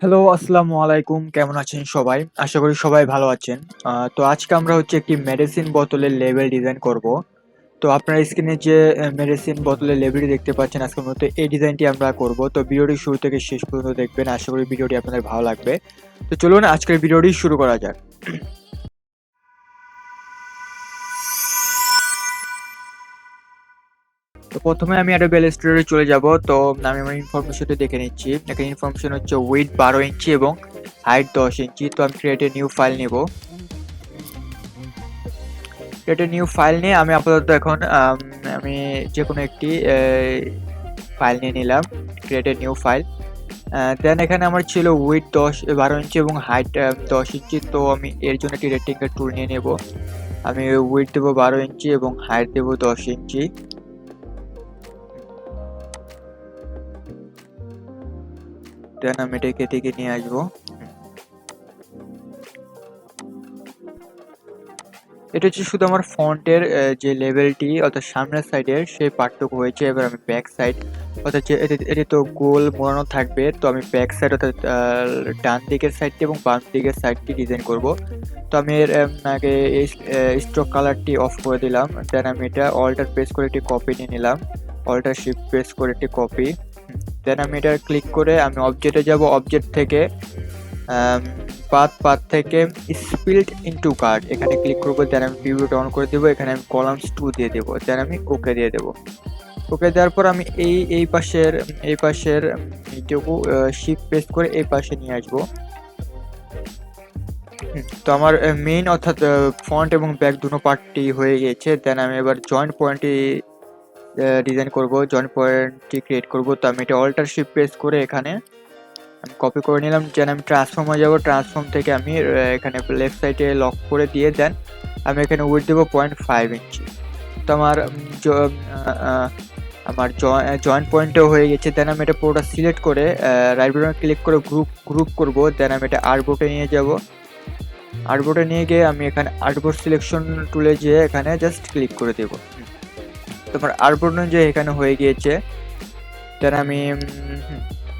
Hello, আসসালামু আলাইকুম। কেমন আছেন সবাই? আশা করি সবাই ভালো আছেন। তো আজকে আমরা একটি মেডিসিন বোতলের লেবেল ডিজাইন করব। তো আপনার স্ক্রিনে যে মেডিসিন বোতলের লেবেলটি দেখতে পাচ্ছেন, আজকের মতো এই ডিজাইনটি আমরা করব। তো ভিডিওটি শুরু থেকে শেষ পর্যন্ত দেখবেন। আশা করি ভিডিওটি আপনাদের ভালো লাগবে। তো চলুন আজকের ভিডিওটি শুরু করা যাক। তো প্রথমে আমি একটা ইলাস্ট্রেটরে চলে যাব। তো আমি আমার ইনফরমেশনটা দেখে নিচ্ছি। এখানে ইনফরমেশন হচ্ছে উইডথ 12 ইঞ্চি এবং হাইট 10 ইঞ্চি। তো আমি ক্রিয়েট এ নিউ ফাইল নেব। এটা নিউ ফাইল নিয়ে আমি আপাতত এখন আমি যে কোনো একটি ফাইল নিয়ে নিলাম, ক্রিয়েট এ নিউ ফাইল। দেন এখানে আমার ছিল উইথ 12 ইঞ্চি এবং হাইট 10 ইঞ্চি। তো আমি এর জন্য একটি রেক্টেঙ্গেল টুল নিয়ে নেব। আমি উইথ দেবো 12 ইঞ্চি এবং হাইট দেবো 10 ইঞ্চি। দেন আমি এটাকে এদিকে নিয়ে আসবো। এটা হচ্ছে শুধু আমার ফন্টের যে লেভেলটি অর্থাৎ সামনের সাইডের সেই পার্থক্য হয়েছে। এবার আমি ব্যাক সাইড অর্থাৎ যে এটি তো গোল মোড়ানো থাকবে, তো আমি ব্যাক সাইড অর্থাৎ ডান দিকের সাইডটি এবং বাম দিকের সাইডটি ডিজাইন করব। তো আমি এর আগে এই স্ট্রোক কালারটি অফ করে দিলাম। দেন আমি এটা অল্টার প্রেস করে একটি কপি নিয়ে নিলাম, অল্টার শিফট প্রেস করে একটি কপি। দেন আমি এটা ক্লিক করে আমি অবজেক্টে যাব, অবজেক্ট থেকে পাথ থেকে স্পিল্ড ইনটু কার্ড এখানে ক্লিক করব। দেন আমি ভিউটা অন করে দেবো, এখানে আমি কলামস 2 দিয়ে দেবো। দেন আমি ওকে দিয়ে দেবো। ওকে দেওয়ার পর আমি এই পাশের এইটুকু শিফট প্রেস করে এই পাশে নিয়ে আসবো। তো আমার মেইন অর্থাৎ ফ্রন্ট এবং ব্যাক দুটো পার্টটি হয়ে গিয়েছে। দেন আমি এবার জয়েন্ট পয়েন্টটি ডিজাইন করব, জয়েন্ট পয়েন্টটি ক্রিয়েট করব। তো আমি এটা অল্টার শিফট প্রেস করে এখানে আমি কপি করে নিলাম। যেন আমি ট্রান্সফর্ম হয়ে যাব, ট্রান্সফর্ম থেকে আমি এখানে লেফট সাইডে লক করে দিয়ে দেন আমি এখানে উইথ দেবো 0.5 ইঞ্চি। তো আমার জয়েন্ট পয়েন্টও হয়ে গেছে। দেন আমি এটা পুরোটা সিলেক্ট করে রাইট বাটন ক্লিক করে গ্রুপ করব। দেন আমি এটা আর্টবোর্ডে নিয়ে যাব। আর্টবোর্ডে নিয়ে গিয়ে আমি এখানে আর্টবোর্ড সিলেকশন টুলে যেয়ে এখানে জাস্ট ক্লিক করে দেব। তোমার আর্টবোর্ড যে এখানে হয়ে গিয়েছে। দেন আমি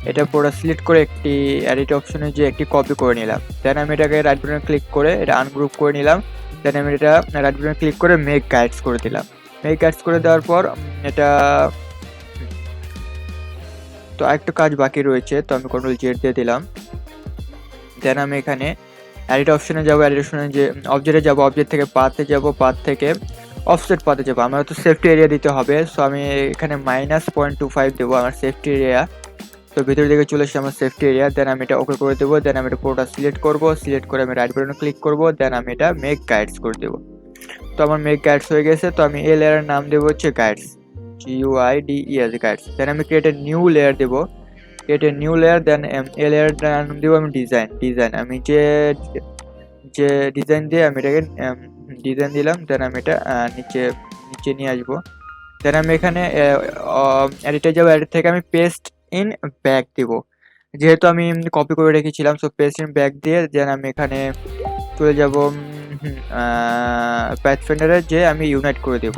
এটা পুরো সিলেক্ট করে একটি এডিট অপশনে যে একটি কপি করে নিলাম। দেন আমি এটাকে রাইট বাটনে ক্লিক করে এটা আনগ্রুপ করে নিলাম। দেন আমি এটা রাইট বাটনে ক্লিক করে মেক গাইডস করে দিলাম। মেক গাইডস করে দেওয়ার পর এটা তো আরেকটু কাজ বাকি রয়েছে, তো আমি কন্ট্রোল জেড দিয়ে দিলাম। দেন আমি এখানে এডিট অপশনে যাব, এডিট অপশনে যে অবজেক্টে যাব, অবজেক্ট থেকে পাথে যাব, পাথ থেকে অফসেট পাথে যাব। আমার তো সেফটি এরিয়া দিতে হবে, সো আমি এখানে -0.25 দেবো আমার সেফটি এরিয়া। তো ভিতরের দিকে চলে এসে আমার সেফটি এরিয়া। দেন আমি এটা ওকে করে দেবো। দেন আমি এটা পুরোটা সিলেক্ট করব, সিলেক্ট করে আমি রাইট বাটনে ক্লিক করব। দেন আমি এটা মেক গাইডস করে দেবো। তো আমার মেক গাইডস হয়ে গেছে। তো আমি এই লেয়ারের নাম দেবো হচ্ছে গাইডস, GUIDES গাইডস। দেন আমি ক্রিয়েট এ নিউ লেয়ার দেবো, create a new layer. Then এই লেয়ারটার নাম দেবো আমি ডিজাইন। আমি যে যে ডিজাইন দিয়ে আমি এটাকে ডিজাইন দিলাম। দেন আমি এটা নিচে নিচে নিয়ে আসবো। দেন আমি এখানে এডিটে যাবো, এডিট থেকে আমি পেস্ট ইন ব্যাক দিব, যেহেতু আমি কপি করে রেখেছিলাম। সো পেস্ট ইন ব্যাক দিয়ে দেন আমি এখানে চলে যাব প্যাথফাইন্ডারে যে আমি ইউনাইট করে দেব।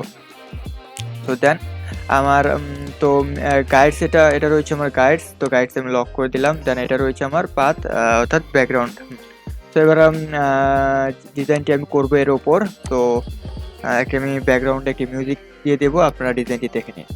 তো দেন আমার তো গাইডস এটা রয়েছে আমার গাইডস। তো গাইডস আমি লক করে দিলাম। দেন এটা রয়েছে আমার পাথ অর্থাৎ ব্যাকগ্রাউন্ড। তো এবার ডিজাইনটি আমি করবো এর ওপর। তো একটা আমি ব্যাকগ্রাউন্ডে একটি মিউজিক দিয়ে দেবো, আপনারা ডিজাইনটি দেখে নিন।